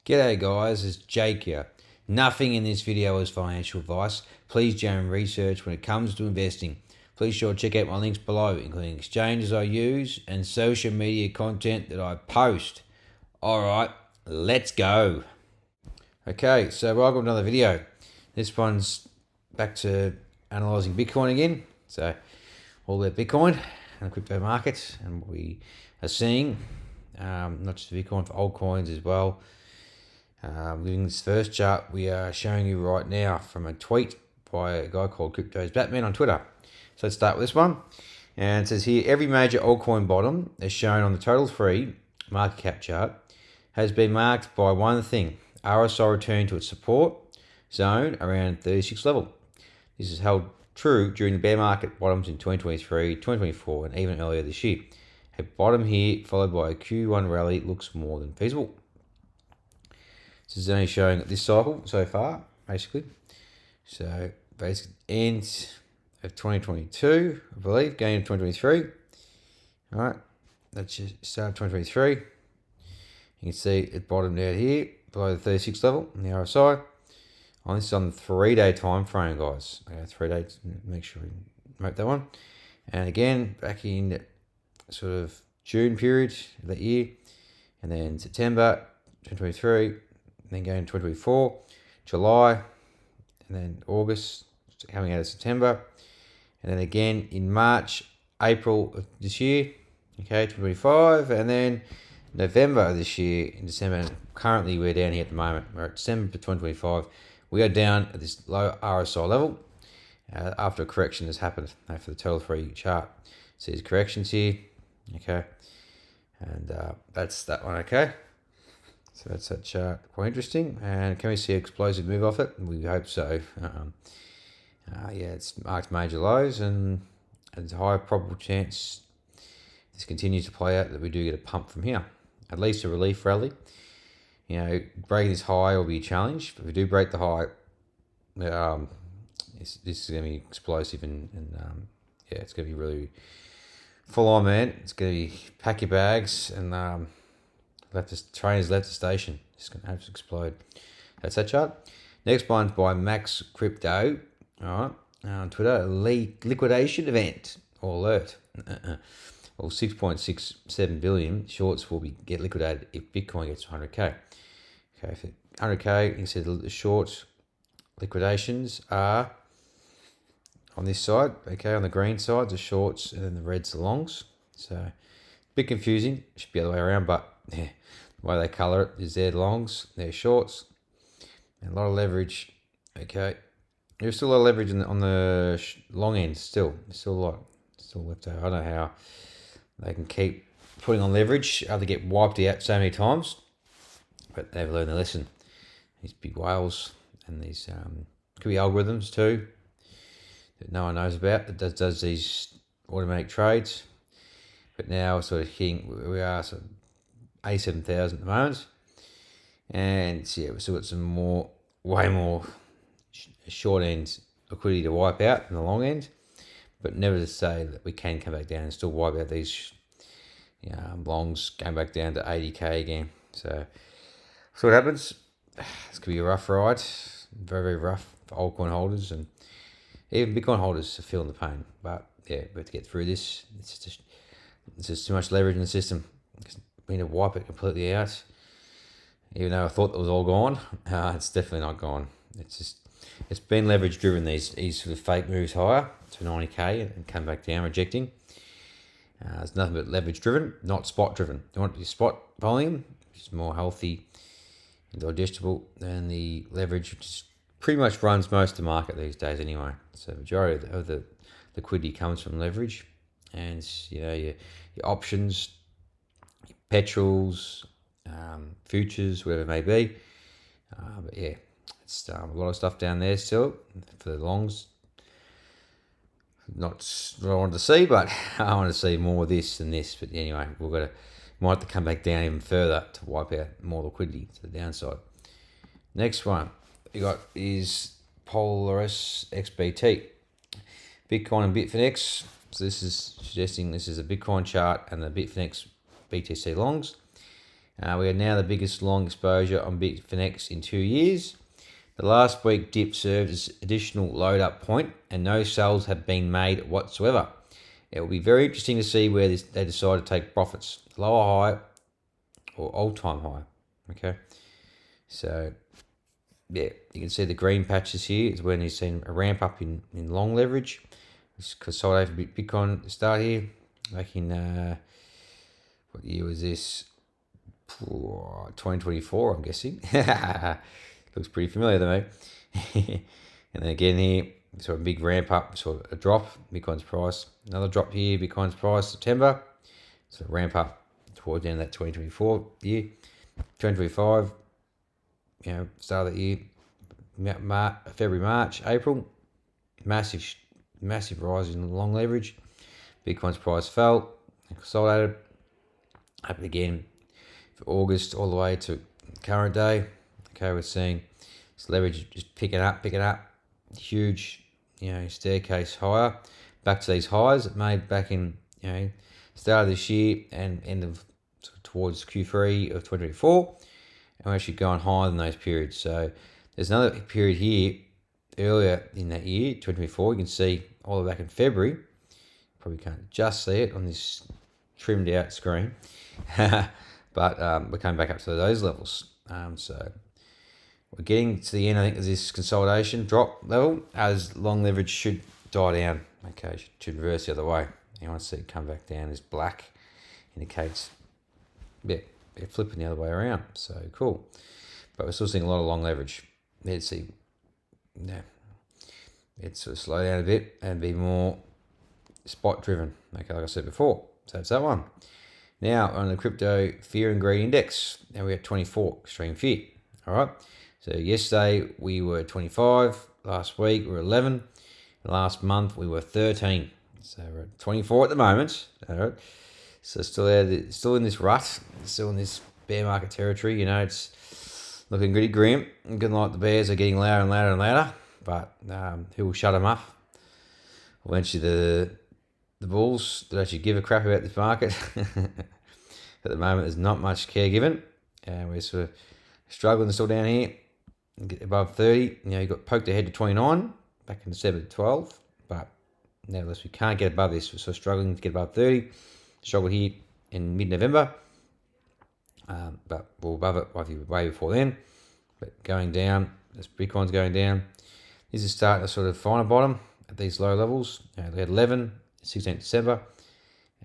G'day guys, it's Jake here. Nothing in this video is financial advice. Please do your own research when it comes to investing. Please sure to check out my links below, including exchanges I use and social media content that I post. Alright, let's go. Okay, so welcome to another video. This one's back to analysing Bitcoin again. So all about Bitcoin and the crypto markets and what we are seeing, not just Bitcoin, for altcoins as well. In this first chart we are showing you right now from a tweet by a guy called Crypto's Batman on Twitter. So let's start with this one. And it says here, every major altcoin bottom, as shown on the total free market cap chart, has been marked by one thing: RSI return to its support zone around 36 level. This is held true during the bear market bottoms in 2023, 2024, and even earlier this year. A bottom here followed by a Q1 rally looks more than feasible. This is only showing this cycle so far, basically. So basically end of 2022, I believe, going into 2023. All right, that's just start of 2023. You can see it bottomed out here below the 36 level in the RSI. This is on the 3-day time frame, guys. 3 days. Make sure we note that one. And again, back in sort of June period of that year, and then September 2023. Then going to 2024, July, and then August, coming out of September, and then again in March, April of this year, okay, 2025, and then November of this year, in December. And currently we're down here at the moment, we're at December 2025, we are down at this low RSI level after a correction has happened for the total free chart. So there's corrections here, okay, and that's that one, okay. So that's that chart, quite interesting. And can we see an explosive move off it? We hope so. Yeah, it's marked major lows, and there's a high probable chance this continues to play out that we do get a pump from here. At least a relief rally. You know, breaking this high will be a challenge. If we do break the high, this is going to be explosive, and yeah, it's going to be really full on, man. It's going to be pack your bags and trainers left the station. It's going to have to explode. That's that chart. Next one's by Max Crypto. All right, on Twitter, liquidation event or alert. Well, 6.67 billion shorts will get liquidated if Bitcoin gets 100k. Okay, for 100k, you said the short liquidations are on this side. Okay, on the green side, the shorts, and then the red's the longs. So a bit confusing. Should be the other way around, but yeah, the way they colour it is their longs, their shorts, and a lot of leverage. Okay, there's still a lot of leverage on the long end. Still a lot left over. I don't know how they can keep putting on leverage after they get wiped out so many times, but they've learned their lesson. These big whales and these could be algorithms too that no one knows about that does these automatic trades. But now sort of hitting, we are sort of 87,000 at the moment, and yeah, we've still got some way more short end liquidity to wipe out than the long end, but never to say that we can come back down and still wipe out these longs going back down to 80k again. So what happens. It's gonna be a rough ride, very, very rough for altcoin holders, and even Bitcoin holders are feeling the pain. But yeah, we have to get through this. It's just too much leverage in the system. We need to wipe it completely out. Even though I thought it was all gone, it's definitely not gone. It's been leverage driven, these sort of fake moves higher to 90k and come back down, rejecting. It's nothing but leverage driven, not spot driven. You want your spot volume, which is more healthy and digestible than the leverage, which pretty much runs most of the market these days anyway. So the majority of the liquidity comes from leverage, and your options, your petrols, futures, whatever it may be. But yeah, it's a lot of stuff down there still for the longs. Not what I wanted to see, but I want to see more of this than this. But anyway, might have to come back down even further to wipe out more liquidity to the downside. Next one we got is Polaris XBT, Bitcoin and Bitfinex. So this is suggesting this is a Bitcoin chart and the Bitfinex BTC longs. We are now the biggest long exposure on Bitfinex in 2 years. The last week dip served as additional load up point and no sales have been made whatsoever. It will be very interesting to see where they decide to take profits. Lower high or all-time high. Okay. So, yeah, you can see the green patches here is when he's seen a ramp up in long leverage. It's consolidated Bitcoin start here. Back in, what year was this? 2024, I'm guessing. Looks pretty familiar to me. And then again here, sort of a big ramp up, sort of a drop, Bitcoin's price. Another drop here, Bitcoin's price, September. So ramp up towards the end of that 2024 year. 2025, start of the year, February, March, April. Massive rise in long leverage. Bitcoin's price fell, consolidated. Happened again for August all the way to current day. Okay, we're seeing this leverage just picking up, huge, staircase higher, back to these highs it made back in, start of this year and end of towards Q3 of 2024, and we're actually going higher than those periods. So there's another period here earlier in that year, 2024. You can see all the way back in February. Probably can't just see it on this trimmed out screen, but we're coming back up to those levels. So we're getting to the end, I think, of this consolidation drop level, as long leverage should die down. Okay, should reverse the other way. You want to see it come back down. This black indicates, they're flipping the other way around. So cool. But we're still seeing a lot of long leverage. Let's see. Yeah, it's sort of slow down a bit and be more spot driven. Okay, like I said before. So that's that one. Now on the crypto fear and greed index. Now we're at 24, extreme fear. All right. So yesterday we were 25. Last week we were 11. Last month we were 13. So we're at 24 at the moment. All right. So still in this rut, still in this bear market territory. It's looking pretty grim. Looking like the bears are getting louder and louder and louder. But who will shut them up? Eventually the bulls that actually give a crap about this market. At the moment, there's not much care given, and we're sort of struggling still down here. Get above 30. You got poked ahead to 29 back in December 12, but nevertheless, we can't get above this. We're sort of struggling to get above 30. Struggled here in mid-November, but we're above it way before then. But going down, as Bitcoin's going down, this is starting to sort of find a bottom at these low levels. We had 11, 16th December,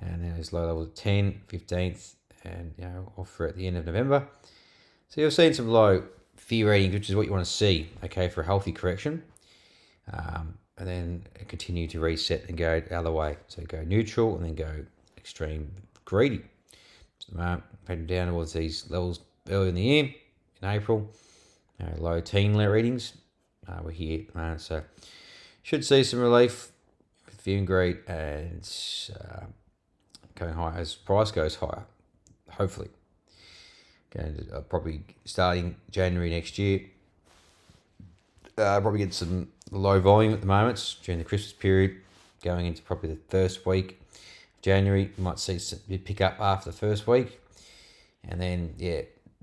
and now there's low levels at 10, 15th, and off for at the end of November. So you've seen some low fear ratings, which is what you want to see, okay, for a healthy correction, and then continue to reset and go the other way. So go neutral and then go extreme greedy. So heading down towards these levels early in the year, in April, low teen readings. We're here, so should see some relief with fear and greed and going higher as price goes higher, hopefully. Going to probably starting January next year. Probably get some low volume at the moment during the Christmas period, going into probably the first week of January. You might see some pick up after the first week, and then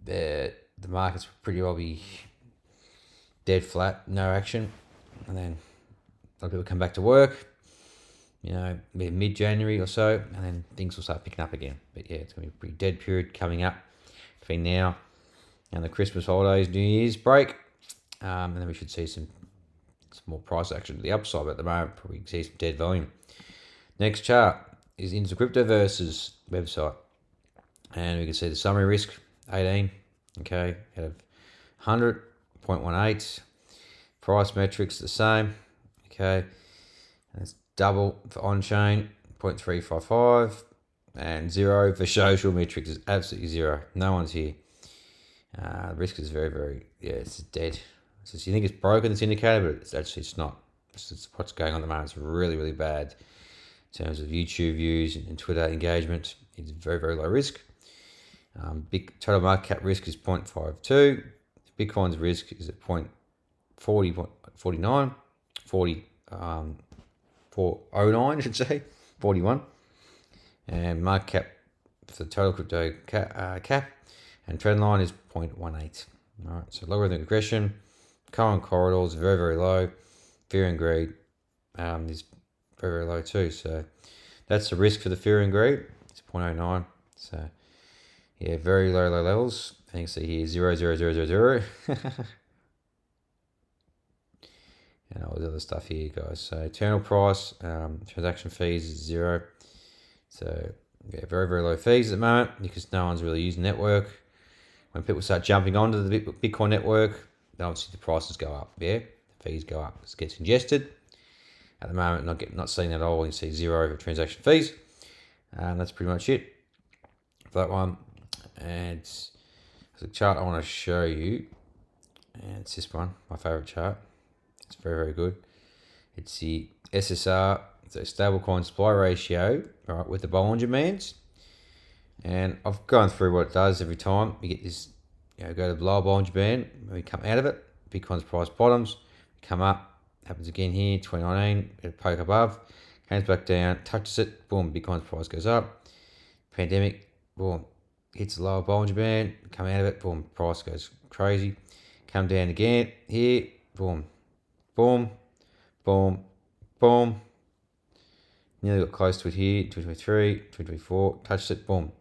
the markets will pretty well be dead flat, no action, and then a lot of people come back to work. Mid-January or so, and then things will start picking up again. But it's going to be a pretty dead period coming up between now and the Christmas holidays, New Year's break, and then we should see some more price action to the upside. But at the moment, probably see some dead volume. Next chart is into Crypto Versus website, and we can see the summary risk 18, okay, out of 100, 0.18. Price metrics the same, okay, and it's double for on-chain, 0.355, and 0 for social metrics is absolutely 0. No one's here. The risk is very, very, it's dead. So you think it's broken, this indicator, but it's not. It's what's going on at the moment. It's really, really bad in terms of YouTube views and Twitter engagement. It's very, very low risk. Big total market cap risk is 0.52. Bitcoin's risk is at 0.49, 409, I should say, 41. And market cap for the total crypto cap and trend line is 0.18. All right, so logarithmic regression, current corridors very, very low. Fear and greed is very, very low too. So that's the risk for the fear and greed. It's 0.09. So yeah, very low levels. And you can see here 0.0000. And all the other stuff here, guys. So internal price, transaction fees is 0. So yeah, very, very low fees at the moment because no one's really using network. When people start jumping onto the Bitcoin network, then obviously the prices go up. Yeah, the fees go up. It gets ingested. At the moment, not seeing that at all. You see 0 for transaction fees. That's pretty much it for that one. And the chart I want to show you, and it's this one, my favorite chart. It's very, very good. It's the SSR, so stablecoin supply ratio, right, with the Bollinger Bands. And I've gone through what it does every time. You get this, go to the lower Bollinger Band, when we come out of it, Bitcoin's price bottoms, come up, happens again here, 2019, it poke above, comes back down, touches it, boom, Bitcoin's price goes up. Pandemic, boom, hits the lower Bollinger Band, come out of it, boom, price goes crazy. Come down again, here, boom, boom, boom, boom. Nearly got close to it here, 2023, 2024, touched it, boom.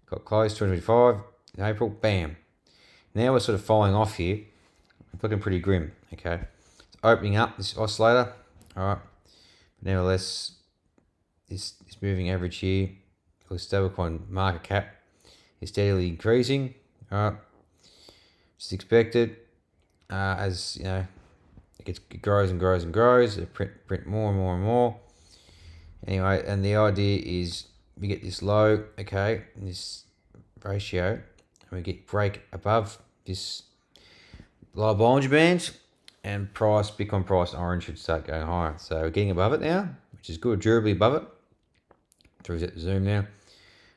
Got close, 2025, in April, bam. Now we're sort of falling off here. It's looking pretty grim, okay? It's opening up, this oscillator, all right? But nevertheless, this moving average here, the stablecoin market cap is steadily increasing, all right? Just expected, as, it grows and grows and grows. They print more and more and more. Anyway, and the idea is we get this low, okay, this ratio, and we get break above this lower Bollinger Band, and Bitcoin price orange should start going higher. So we're getting above it now, which is good, durably above it. Through the zoom now,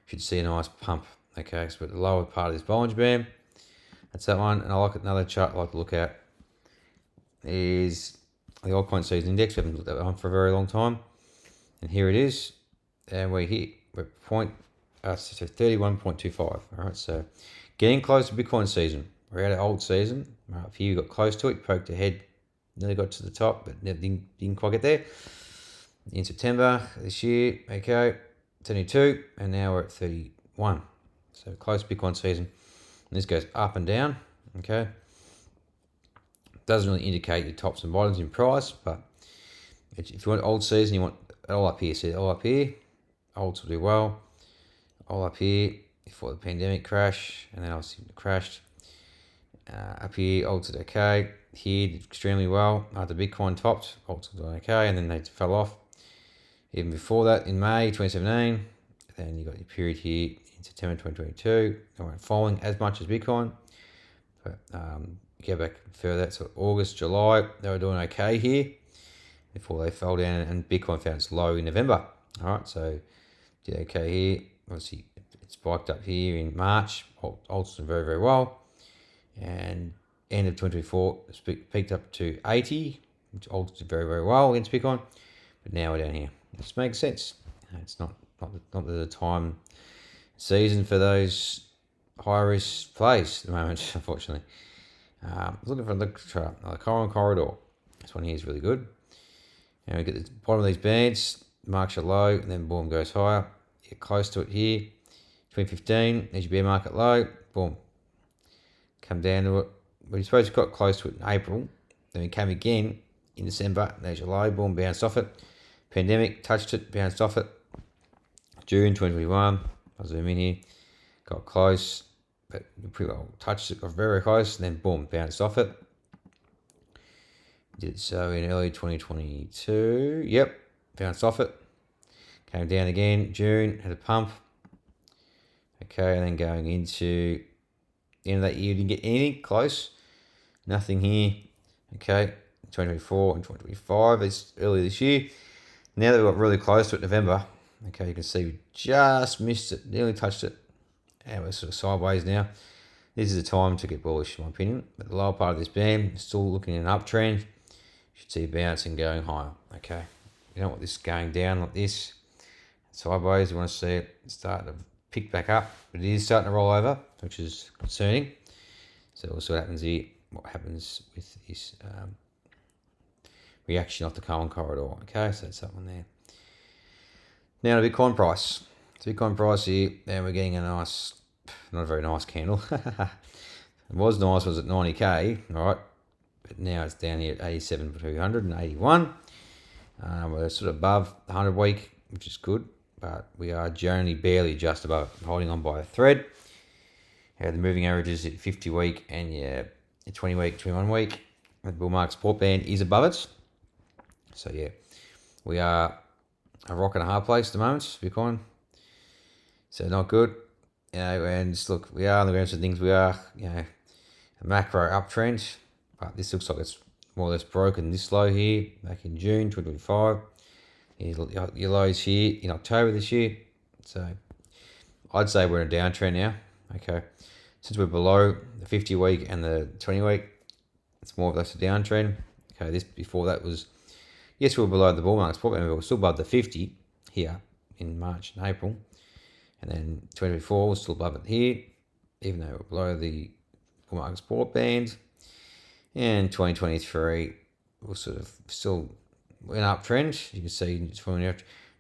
should see a nice pump. Okay, so at the lower part of this Bollinger Band, that's that one. And I like another chart I like to look at is the Altcoin Season Index. We haven't looked at that one for a very long time. And here it is. And we're 31.25. All right, so getting close to Bitcoin season. We're out of old season. Right up here, we got close to it, poked ahead, nearly got to the top, but didn't quite get there. In September this year, okay, 32, and now we're at 31. So close to Bitcoin season. And this goes up and down, okay. Doesn't really indicate your tops and bottoms in price, but if you want old season, you want it all up here. See it all up here. Olds will do well. All up here before the pandemic crash, and then obviously it crashed. Up here, olds did okay. Here did extremely well. After Bitcoin topped, olds did okay, and then they fell off. Even before that, in May 2017, then you got your period here in September 2022. They weren't falling as much as Bitcoin, but go back further, so August, July, they were doing okay here before they fell down, and Bitcoin found its low in November. All right, so did okay here. Obviously, it spiked up here in March. Alts did very, very well, and end of 2024 peaked up to 80, which alts did very, very well against Bitcoin. But now we're down here. It just makes sense. It's not the time season for those high risk plays at the moment, unfortunately. Looking for the current corridor. This one here is really good. And we get the bottom of these bands, marks are low, and then boom, goes higher. Get close to it here. 2015, there's your bear market low, boom. Come down to it. We're supposed to got close to it in April. Then we came again in December, there's your low, boom, bounced off it. Pandemic, touched it, bounced off it. June 2021, I'll zoom in here. Got close, but pretty well touched it, got very close, and then boom, bounced off it. Did so in early 2022. Yep, bounced off it. Came down again, June, had a pump. Okay, and then going into the end of that year, didn't get anything close. Nothing here. Okay, 2024 and 2025, it's early this year. Now that we got really close to it, November, okay, you can see we just missed it, nearly touched it. And we're sort of sideways now. This is the time to get bullish, in my opinion. But the lower part of this band is still looking at an uptrend. You should see bouncing going higher. Okay. You don't want this going down like this. Sideways, you want to see it start to picked back up, but it is starting to roll over, which is concerning. So we'll see what happens here. What happens with this reaction off the Cohen corridor? Okay, so that's that one there. Now the Bitcoin price. So Bitcoin price here, and we're getting a nice, not a very nice candle. It was nice, was at 90k, all right, but now it's down here at 87,200 and 81. We're sort of above the 100 week, which is good, but we are generally barely just above it, holding on by a thread. The moving averages at 50 week and the 20 week, 21 week. The bull market support band is above it. So yeah, we are a rock and a hard place at the moment, Bitcoin. So not good. And just look, we are on the grounds of things. We are, a macro uptrend, but this looks like it's more or less broken this low here back in June 2025. Your lows here in October this year. So I'd say we're in a downtrend now. Okay, since we're below the 50 week and the 20 week, it's more or less a downtrend. Okay, this before that was, yes, we were below the bull market support band, but we're still above the 50 here in March and April. And then 2024 was still above it here, even though we're below the bull market support band. And 2023 was sort of still an uptrend. You can see it's from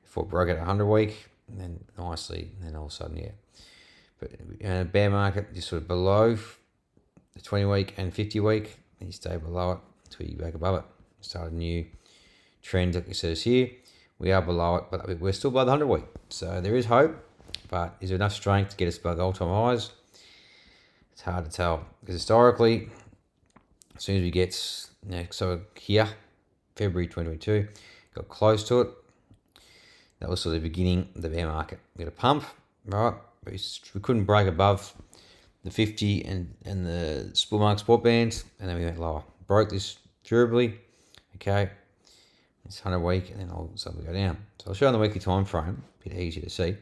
before it broke at 100 week, and then nicely, and then all of a sudden, yeah. But bear market just sort of below the 20 week and 50 week, and you stay below it until you back above it. Start a new trend, like it says here. We are below it, but we're still below the 100 week. So there is hope, but is there enough strength to get us above the all-time highs? It's hard to tell, because historically, as soon as we get, so here, February 2022, got close to it. That was sort of the beginning of the bear market. We got a pump, right? We couldn't break above the 50 and the bull market support band, and then we went lower. Broke this durably, okay? It's 100 week, and then all of a sudden we go down. So I'll show on the weekly time frame, a bit easier to see.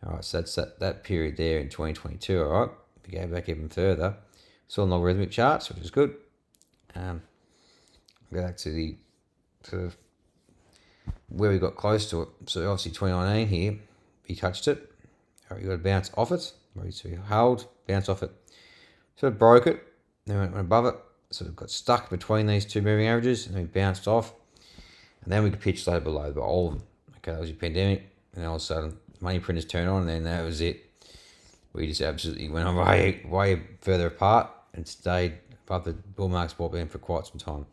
All right, so that's that period there in 2022, all right? If we go back even further, still on logarithmic charts, which is good. Go back to the sort of where we got close to it. So obviously 2019 here, we touched it. All right, you got to bounce off it. So we held, bounce off it. Sort of broke it, then went above it. Sort of got stuck between these two moving averages, and then we bounced off. And then we could pitch low below, but all of them. Okay, that was your pandemic. And all of a sudden, money printers turned on, and then that was it. We just absolutely went on way further apart and stayed above the bull market support band for quite some time.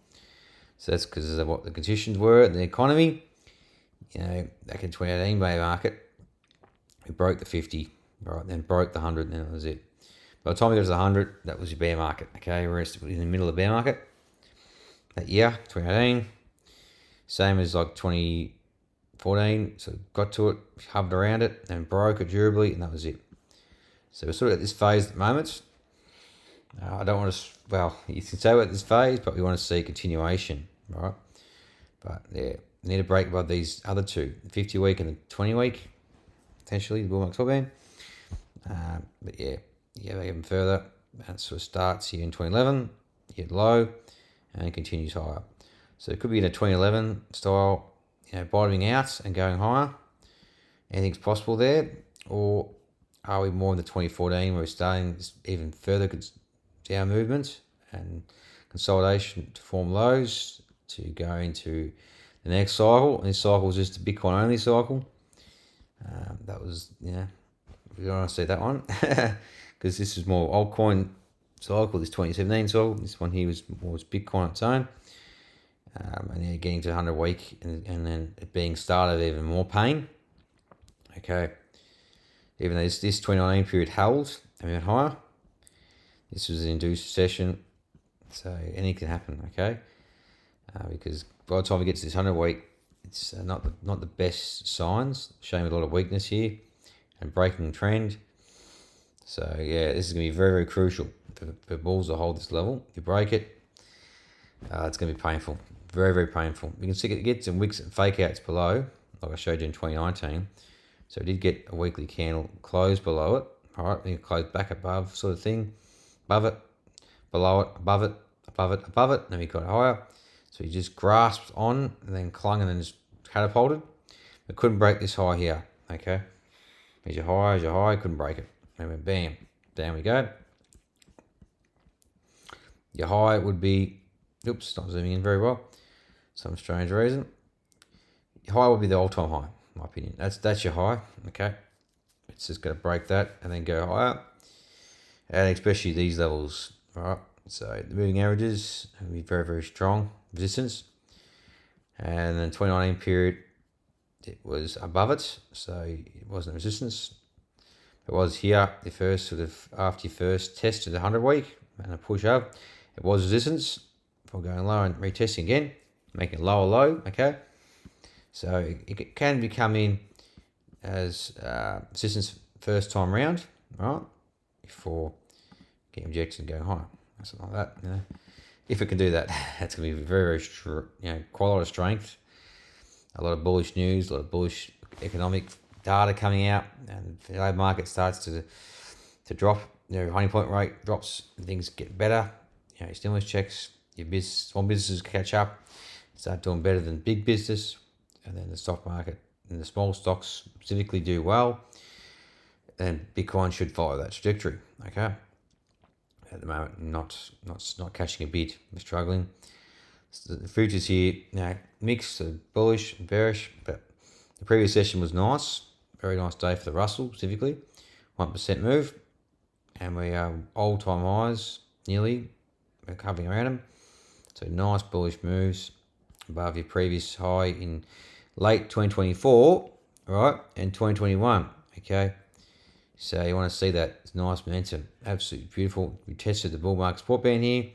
So that's because of what the conditions were in the economy. Back in 2018 bear market, we broke the 50, right? Then broke the 100, and then that was it. By the time we got to the 100, that was your bear market. Okay, we're in the middle of the bear market that year, 2018. Same as like 2014. So got to it, hovered around it, then broke it durably, and that was it. So we're sort of at this phase at the moment. I don't want to, you can say we're at this phase, but we want to see continuation, right? But yeah, we need to break above these other two, the 50 week and the 20 week, potentially, the bull market support band. But yeah, back even further. That sort of starts here in 2011, you get low, and it continues higher. So it could be in a 2011 style, bottoming out and going higher. Anything's possible there. Or are we more in the 2014 where we're starting even further down movement and consolidation to form lows to go into the next cycle? And this cycle was just a Bitcoin only cycle. That was, we don't want to see that one because this is more altcoin cycle, this 2017 cycle. This one here was more Bitcoin on its own. And then getting to 100 week and then it being started even more pain. Okay. Even though this 2019 period held and went higher, this was an induced session, so anything can happen, okay? Because by the time we get to this 100 week, it's not the best signs, showing a lot of weakness here and breaking trend. So yeah, this is going to be very, very crucial for bulls to hold this level. If you break it, it's going to be painful, very, very painful. You can see it get some wicks and fake outs below, like I showed you in 2019. So it did get a weekly candle close below it, all right? Then it closed back above, sort of thing, above it, below it, above it, above it, above it. Then we got higher. So he just grasped on and then clung and then just catapulted. It couldn't break this high here, okay? Here's your high, couldn't break it. And then bam, down we go. Your high would be, oops, not zooming in very well. Some strange reason. Your high would be the all-time high, in my opinion. That's your high, okay? It's just going to break that and then go higher. And especially these levels, all right? So the moving averages will be very, very strong resistance. And then 2019 period, it was above it, so it wasn't resistance. It was here, the first sort of, after your first test of the 100 week and a push up, it was resistance for going low and retesting again, making a lower low, okay? So it can become in as resistance first time round, right? Before getting rejected and going higher, something like that, you know. If it can do that, that's going to be very, very, quite a lot of strength, a lot of bullish news, a lot of bullish economic data coming out, and the labor market starts to drop. Honey point rate drops, and things get better. Your stimulus checks, your small businesses catch up, start doing better than big business, and then the stock market and the small stocks specifically do well. And Bitcoin should follow that trajectory. Okay. At the moment, not catching a bid. We're struggling. So the futures here, mixed, so bullish and bearish, but the previous session was nice. Very nice day for the Russell, specifically. 1% move. And we are all-time highs, nearly. We're covering around them. So nice bullish moves above your previous high in late 2024, right? And 2021, okay? So you want to see that. It's nice momentum. Absolutely beautiful. We tested the bull market support band here.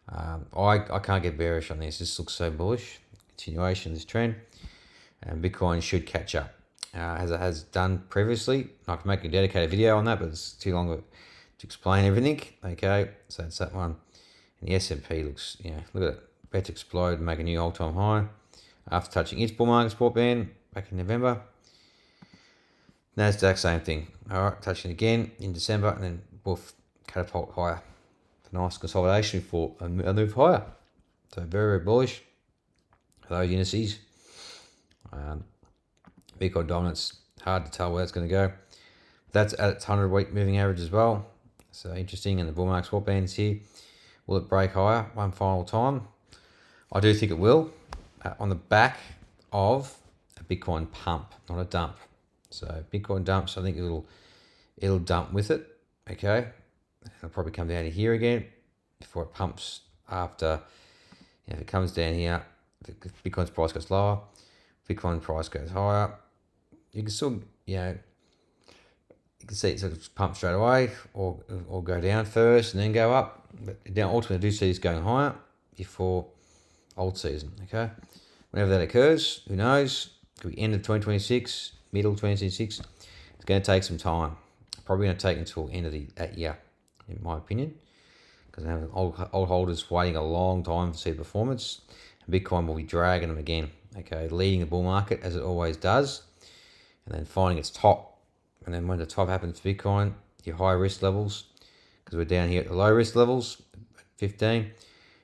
I can't get bearish on this. This looks so bullish. Continuation of this trend. And Bitcoin should catch up, as it has done previously. I can make a dedicated video on that, but it's too long to explain everything. Okay, so it's that one. And the S&P looks, look at it. About to explode and make a new all-time high after touching its bull market support band back in November. Nasdaq, same thing. All right, touching again in December, and then woof, catapult higher. Nice consolidation for a move higher. So very, very bullish for those indices. Bitcoin dominance, hard to tell where it's going to go. That's at its 100-week moving average as well. So interesting, and the bull market swap bands here. Will it break higher one final time? I do think it will, on the back of a Bitcoin pump, not a dump. So Bitcoin dumps, I think it'll dump with it, okay? It'll probably come down to here again before it pumps after. If it comes down here, if Bitcoin's price goes lower, Bitcoin price goes higher, you can still, you can see it sort of pump straight away or go down first and then go up. But now ultimately I do see this going higher before old season, okay? Whenever that occurs, who knows? Could be end of 2026, middle 2026. It's going to take some time. Probably going to take until end of that year, in my opinion, because I have old holders waiting a long time to see performance. And Bitcoin will be dragging them again, okay? Leading the bull market as it always does, and then finding its top. And then when the top happens for Bitcoin, your high risk levels, because we're down here at the low risk levels, 15.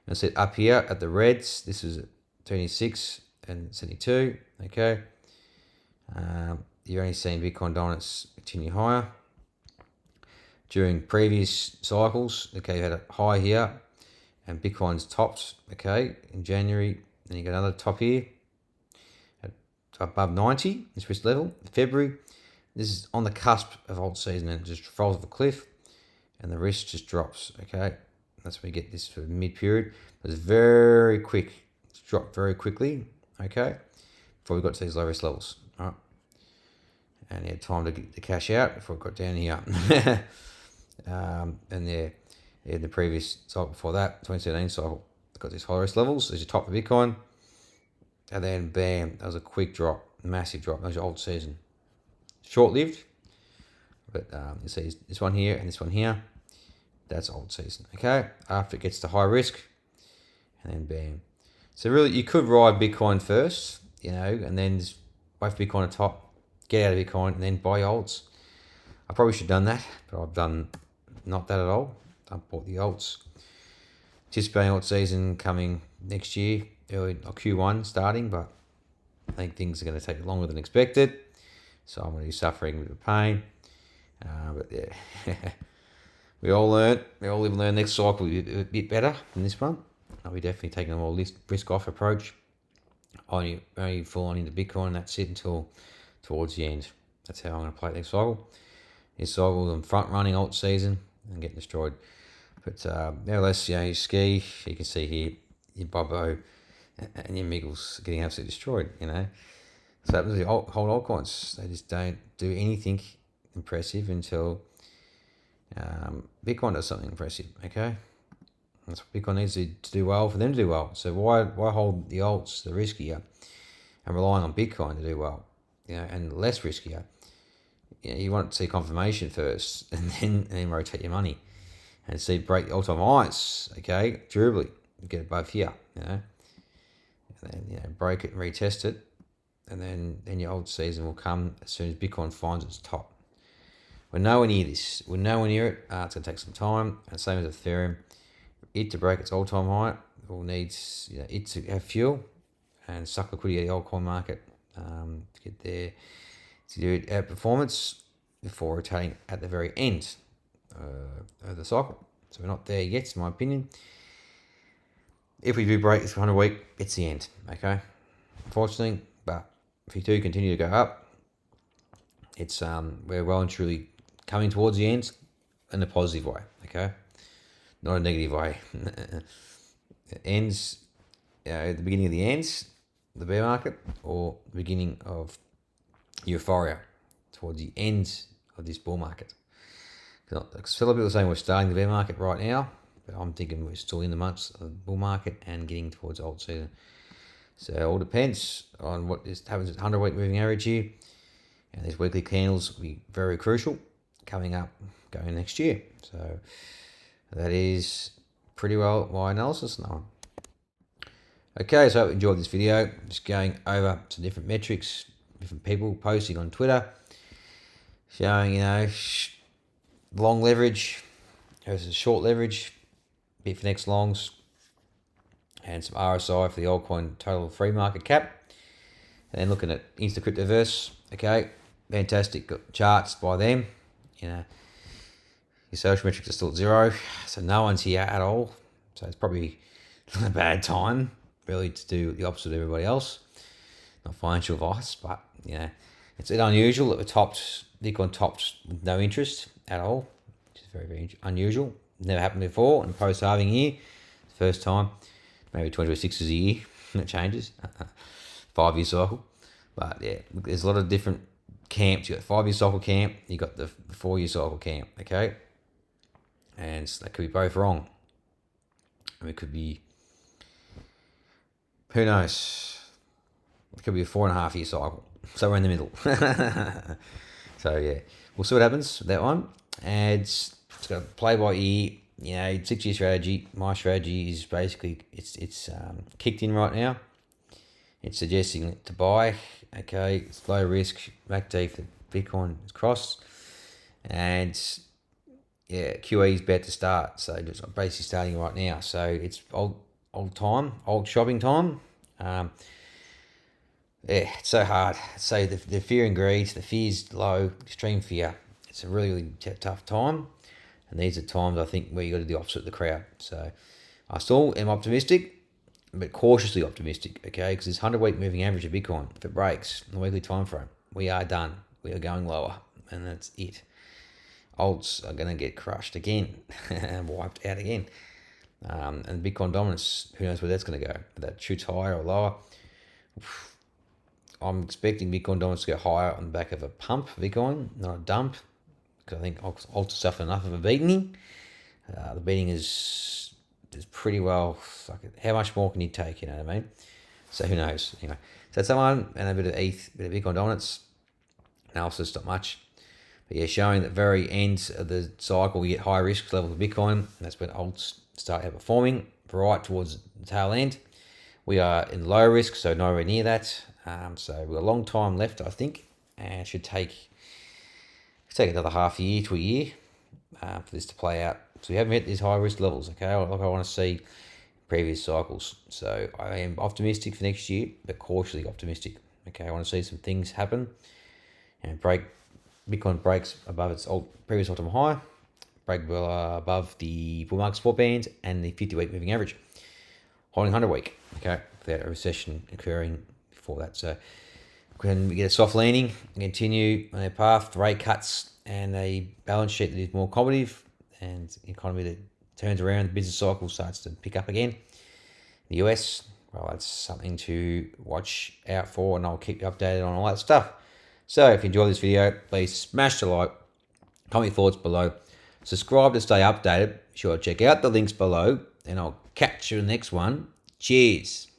And sit up here at the reds, this is 26 and 72, okay? You're only seeing Bitcoin dominance continue higher. During previous cycles, okay, you had a high here, and Bitcoin's topped, okay, in January. Then you got another top here, at above 90, this risk level, February. This is on the cusp of alt season, and it just falls off a cliff, and the risk just drops, okay? That's when we get this for mid-period. It's very quick. It's dropped very quickly, okay, before we got to these low risk levels, all right? And you had time to get the cash out before it got down here. And the previous cycle before that, 2017 cycle, got these high risk levels. There's your top of Bitcoin. And then, bam, that was a quick drop, massive drop. That was your old season. Short-lived, but you see this one here and this one here. That's old season, okay? After it gets to high risk, and then bam. So really, you could ride Bitcoin first, and then just wait for Bitcoin to top, get out of Bitcoin, and then buy alts. I probably should have done that, but I've done not that at all. I've bought the alts. Anticipating alt season coming next year, early Q1 starting, but I think things are going to take longer than expected. Someone who's suffering with pain. But yeah, we all learn. We all live and learn. Next cycle will be a bit better than this one. I'll be definitely taking a more risk-off approach. Only falling into Bitcoin, and that's it until towards the end. That's how I'm going to play it next cycle. This cycle, I'm front-running alt season and getting destroyed. But nevertheless, you ski, you can see here, your Bobo and your Miggles getting absolutely destroyed, So that was the whole altcoins. They just don't do anything impressive until Bitcoin does something impressive, okay? That's what Bitcoin needs to do well for them to do well. So why hold the alts, the riskier, and relying on Bitcoin to do well, and less riskier? You want to see confirmation first, and then rotate your money, and see break the all-time highs, okay, durably, get it above here, and then break it and retest it, and then your old season will come as soon as Bitcoin finds its top. We're nowhere near this. We're nowhere near it. It's going to take some time, and same as Ethereum. It to break its all-time high will needs it to have fuel and suck liquidity out of the altcoin market to get there to do it at performance before rotating at the very end of the cycle. So we're not there yet, in my opinion. If we do break this 100-week, it's the end, okay? Unfortunately, but if we do continue to go up, it's we're well and truly coming towards the end in a positive way, okay? Not a negative way. It ends, at the beginning of the ends, the bear market, or the beginning of euphoria towards the end of this bull market. A lot of people are saying we're starting the bear market right now, but I'm thinking we're still in the months of the bull market and getting towards alt season. So it all depends on what happens at 100-week moving average here, and these weekly candles will be very crucial coming up, going next year. So that is pretty well my analysis now. Okay, so I hope you enjoyed this video. Just going over some different metrics, different people posting on Twitter, showing, long leverage versus short leverage, Bitfinex longs, and some RSI for the altcoin total free market cap. And then looking at Instacryptoverse, okay, fantastic charts by them. Your social metrics are still at 0, so no one's here at all. So it's probably a bad time, really, to do the opposite of everybody else. Not financial advice, but it's unusual that Bitcoin topped with no interest at all, which is very, very unusual. Never happened before in the post-halving year. First time. Maybe 2026 is a year that changes. 5-year cycle. But yeah, there's a lot of different camps. You got the 5-year cycle camp, you got the 4-year cycle camp, okay? And they could be both wrong. It could be, who knows? It could be a 4.5-year cycle, somewhere in the middle. So yeah, we'll see what happens with that one. And it's got to play by ear. 6-year strategy. My strategy is basically it's kicked in right now. It's suggesting to buy. Okay, it's low risk. MACD for Bitcoin is crossed, and yeah, QE is about to start. So it's basically starting right now. So it's old shopping time. Yeah, it's so hard. So the fear and greed, the fear's low, extreme fear. It's a really, really tough time. And these are times, I think, where you got to do the opposite of the crowd. So I still am optimistic, but cautiously optimistic, okay? Because this 100-week moving average of Bitcoin, if it breaks in the weekly time frame, we are done. We are going lower, and that's it. Alts are going to get crushed again and wiped out again. And Bitcoin dominance, who knows where that's going to go? Whether that shoots higher or lower. I'm expecting Bitcoin dominance to go higher on the back of a pump for Bitcoin, not a dump. Because I think Alt suffered enough of a beating. The beating is pretty well. How much more can you take? You know what I mean? So who knows? Anyway, so that's someone and a bit of ETH, bit of Bitcoin dominance. Analysis, not much. But yeah, showing that very end of the cycle, we get high risk levels of Bitcoin. And that's when alts start outperforming right towards the tail end. We are in low risk, so nowhere near that. So we've got a long time left, I think, and it should take another half a year to a year for this to play out. So we haven't hit these high risk levels, okay, like I want to see previous cycles. So I am optimistic for next year, but cautiously optimistic. Okay, I want to see some things happen. and Bitcoin breaks above its previous all-time high, break above the bull market support bands and the 50-week moving average, holding 100-week, okay, without a recession occurring before that. So when we get a soft landing, continue on their path, rate cuts, and a balance sheet that is more accommodative, and the economy that turns around, the business cycle starts to pick up again. The US, well, that's something to watch out for, and I'll keep you updated on all that stuff. So if you enjoyed this video, please smash the like, comment your thoughts below, subscribe to stay updated. Be sure to check out the links below, and I'll catch you in the next one. Cheers.